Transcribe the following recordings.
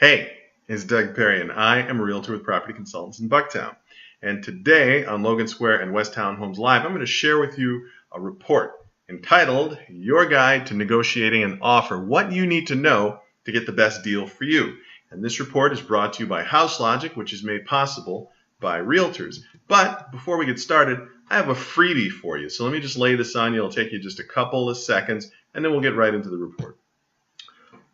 Hey, it's DPerry, and I am a realtor with Property Consultants in Bucktown. And today on Logan Square and West Town Homes Live, I'm going to share with you a report entitled Your Guide to Negotiating an Offer, What You Need to Know to Get the Best Deal for You. And this report is brought to you by House Logic, which is made possible by realtors. But before we get started, I have a freebie for you. So let me just lay this on you. It'll take you just a couple of seconds, and then we'll get right into the report.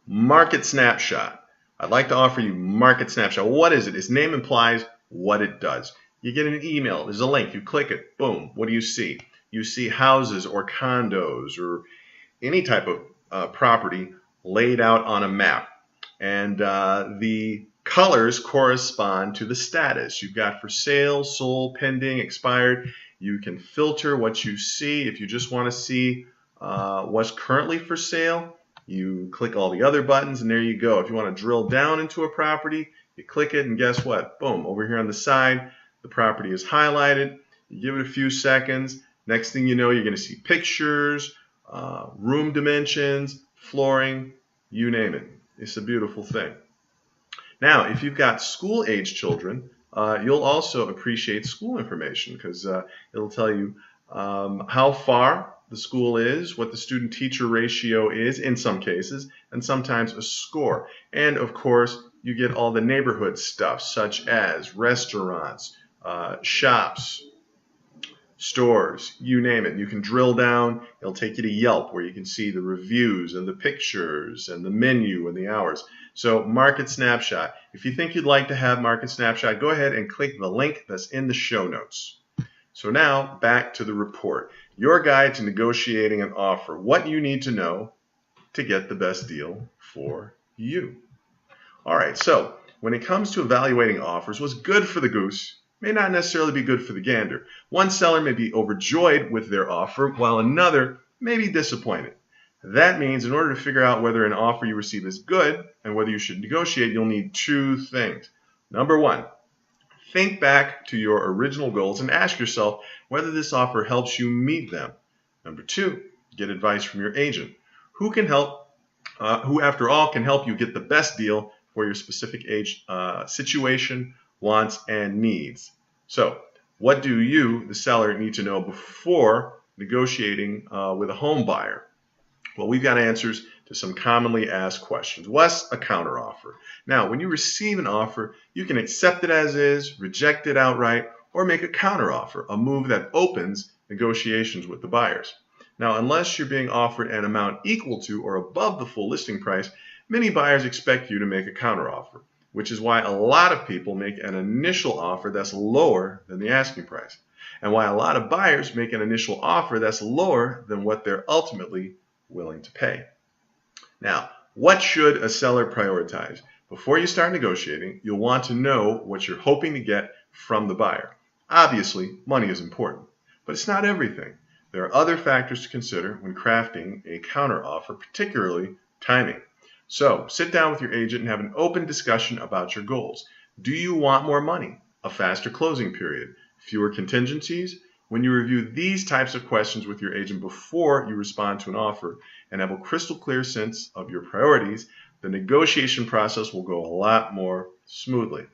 Market Snapshot. I'd like to offer you Market Snapshot. What is it? Its name implies what it does. You get an email. There's a link. You click it. Boom. What do you see? You see houses or condos or any type of property laid out on a map. And the colors correspond to the status. You've got for sale, sold, pending, expired. You can filter what you see. If you just want to see what's currently for sale, you click all the other buttons, and there you go. If you want to drill down into a property, you click it, and guess what? Boom, over here on the side, the property is highlighted. You give it a few seconds. Next thing you know, you're going to see pictures, room dimensions, flooring, you name it. It's a beautiful thing. Now, if you've got school-age children, you'll also appreciate school information because it'll tell you how far the school is, what the student-teacher ratio is in some cases, and sometimes a score. And of course, you get all the neighborhood stuff such as restaurants, shops, stores, you name it. You can drill down. It'll take you to Yelp where you can see the reviews and the pictures and the menu and the hours. So Market Snapshot. If you think you'd like to have Market Snapshot, go ahead and click the link that's in the show notes. So now back to the report. Your guide to negotiating an offer. What you need to know to get the best deal for you. All right, so when it comes to evaluating offers, what's good for the goose may not necessarily be good for the gander. One seller may be overjoyed with their offer, while another may be disappointed. That means in order to figure out whether an offer you receive is good and whether you should negotiate, you'll need two things. Number one, think back to your original goals and ask yourself whether this offer helps you meet them. Number two, get advice from your agent, who after all can help you get the best deal for your specific age, situation, wants, and needs. So what do you, the seller, need to know before negotiating with a home buyer? Well, we've got answers to some commonly asked questions. What's a counteroffer? Now, when you receive an offer, you can accept it as is, reject it outright, or make a counteroffer, a move that opens negotiations with the buyers. Now, unless you're being offered an amount equal to or above the full listing price, many buyers expect you to make a counteroffer, which is why a lot of people make an initial offer that's lower than the asking price, and why a lot of buyers make an initial offer that's lower than what they're ultimately willing to pay. Now, what should a seller prioritize? Before you start negotiating, you'll want to know what you're hoping to get from the buyer. Obviously, money is important, but it's not everything. There are other factors to consider when crafting a counteroffer, particularly timing. So, sit down with your agent and have an open discussion about your goals. Do you want more money? A faster closing period? Fewer contingencies? When you review these types of questions with your agent before you respond to an offer and have a crystal clear sense of your priorities, the negotiation process will go a lot more smoothly.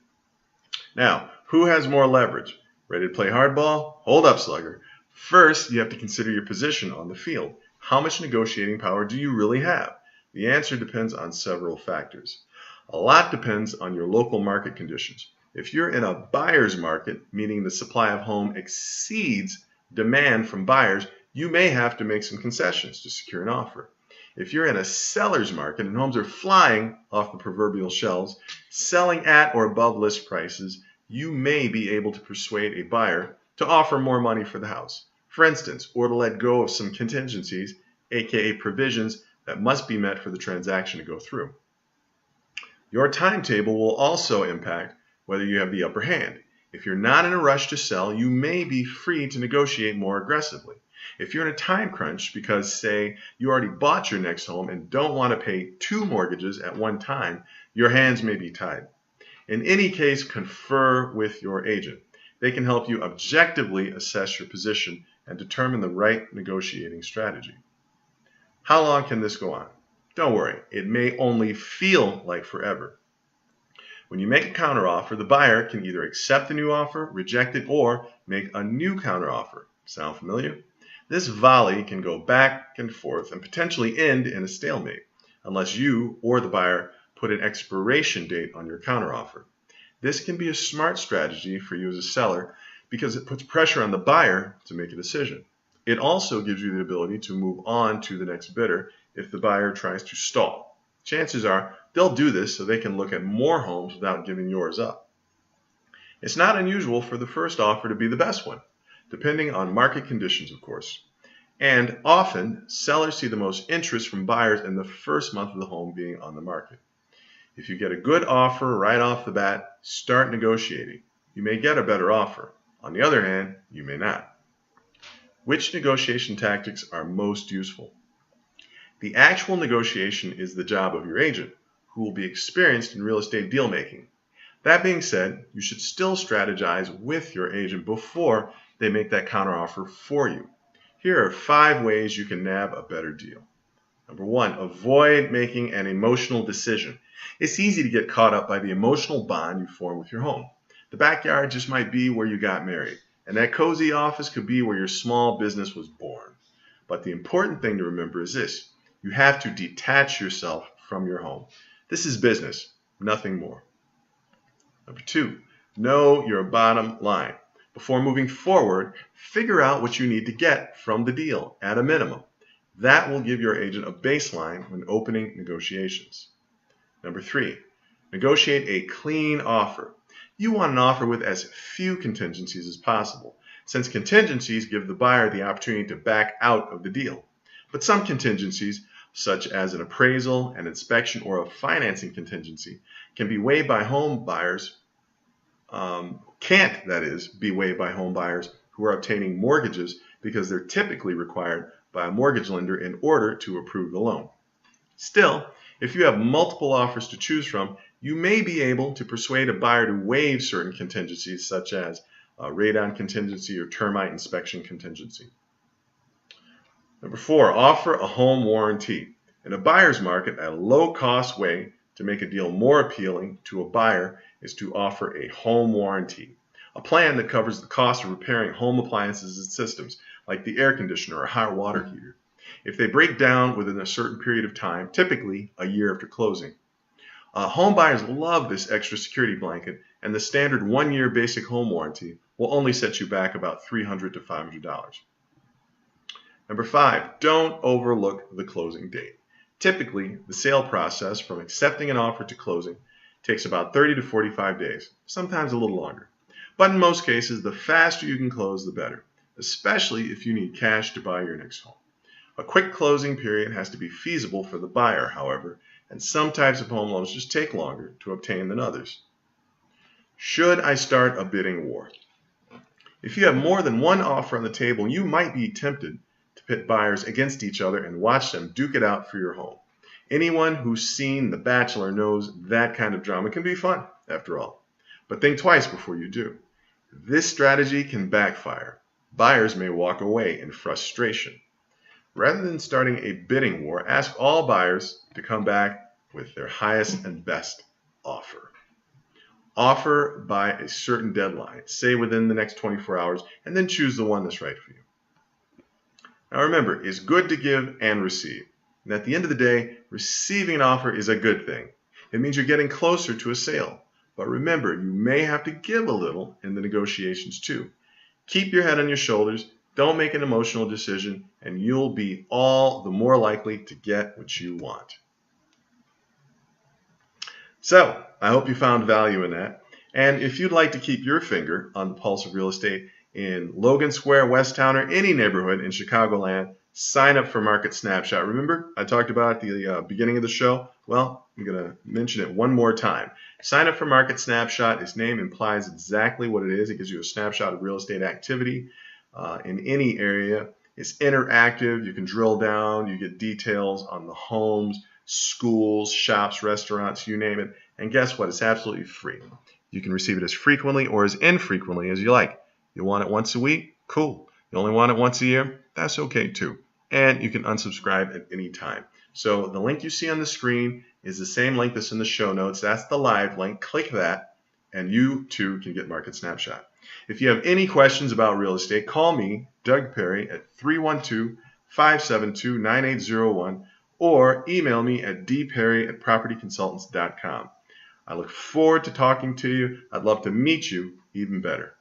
Now, who has more leverage? Ready to play hardball? Hold up, slugger. First, you have to consider your position on the field. How much negotiating power do you really have? The answer depends on several factors. A lot depends on your local market conditions. If you're in a buyer's market, meaning the supply of home exceeds demand from buyers, you may have to make some concessions to secure an offer. If you're in a seller's market and homes are flying off the proverbial shelves, selling at or above list prices, you may be able to persuade a buyer to offer more money for the house, for instance, or to let go of some contingencies, aka provisions, that must be met for the transaction to go through. Your timetable will also impact whether you have the upper hand. If you're not in a rush to sell, you may be free to negotiate more aggressively. If you're in a time crunch because, say, you already bought your next home and don't want to pay two mortgages at one time, your hands may be tied. In any case, confer with your agent. They can help you objectively assess your position and determine the right negotiating strategy. How long can this go on? Don't worry, it may only feel like forever. When you make a counteroffer, the buyer can either accept the new offer, reject it, or make a new counteroffer. Sound familiar? This volley can go back and forth and potentially end in a stalemate, unless you or the buyer put an expiration date on your counteroffer. This can be a smart strategy for you as a seller because it puts pressure on the buyer to make a decision. It also gives you the ability to move on to the next bidder if the buyer tries to stall. Chances are they'll do this so they can look at more homes without giving yours up. It's not unusual for the first offer to be the best one, depending on market conditions, of course. And often, sellers see the most interest from buyers in the first month of the home being on the market. If you get a good offer right off the bat, start negotiating. You may get a better offer. On the other hand, you may not. Which negotiation tactics are most useful? The actual negotiation is the job of your agent, who will be experienced in real estate deal making. That being said, you should still strategize with your agent before they make that counteroffer for you. Here are 5 ways you can nab a better deal. Number 1, avoid making an emotional decision. It's easy to get caught up by the emotional bond you form with your home. The backyard just might be where you got married, and that cozy office could be where your small business was born. But the important thing to remember is this: you have to detach yourself from your home. This is business, nothing more. Number 2, know your bottom line. Before moving forward, figure out what you need to get from the deal at a minimum. That will give your agent a baseline when opening negotiations. Number 3, negotiate a clean offer. You want an offer with as few contingencies as possible, since contingencies give the buyer the opportunity to back out of the deal. But some contingencies, such as an appraisal, an inspection, or a financing contingency, can be waived by home buyers, be waived by home buyers who are obtaining mortgages because they're typically required by a mortgage lender in order to approve the loan. Still, if you have multiple offers to choose from, you may be able to persuade a buyer to waive certain contingencies, such as a radon contingency or termite inspection contingency. Number 4, offer a home warranty. In a buyer's market, a low-cost way to make a deal more appealing to a buyer is to offer a home warranty, a plan that covers the cost of repairing home appliances and systems, like the air conditioner or hot water heater, if they break down within a certain period of time, typically a year after closing. Home buyers love this extra security blanket, and the standard 1-year basic home warranty will only set you back about $300 to $500. Number 5, don't overlook the closing date. Typically, the sale process from accepting an offer to closing takes about 30 to 45 days, sometimes a little longer. But in most cases, the faster you can close, the better, especially if you need cash to buy your next home. A quick closing period has to be feasible for the buyer, however, and some types of home loans just take longer to obtain than others. Should I start a bidding war? If you have more than one offer on the table, you might be tempted to pit buyers against each other and watch them duke it out for your home. Anyone who's seen The Bachelor knows that kind of drama can be fun, after all. But think twice before you do. This strategy can backfire. Buyers may walk away in frustration. Rather than starting a bidding war, ask all buyers to come back with their highest and best offer. Offer by a certain deadline, say within the next 24 hours, and then choose the one that's right for you. Now remember, it's good to give and receive. And at the end of the day, receiving an offer is a good thing. It means you're getting closer to a sale. But remember, you may have to give a little in the negotiations too. Keep your head on your shoulders, don't make an emotional decision, and you'll be all the more likely to get what you want. So, I hope you found value in that. And if you'd like to keep your finger on the pulse of real estate in Logan Square, West Town, or any neighborhood in Chicagoland, sign up for Market Snapshot. Remember, I talked about it at the beginning of the show? Well, I'm going to mention it one more time. Sign up for Market Snapshot. Its name implies exactly what it is. It gives you a snapshot of real estate activity in any area. It's interactive. You can drill down. You get details on the homes, schools, shops, restaurants, you name it. And guess what? It's absolutely free. You can receive it as frequently or as infrequently as you like. You want it once a week? Cool. You only want it once a year? That's okay too. And you can unsubscribe at any time. So the link you see on the screen is the same link that's in the show notes. That's the live link. Click that, and you too can get Market Snapshot. If you have any questions about real estate, call me, Doug Perry, at 312-572-9801, or email me at dperry@propertyconsultants.com. I look forward to talking to you. I'd love to meet you even better.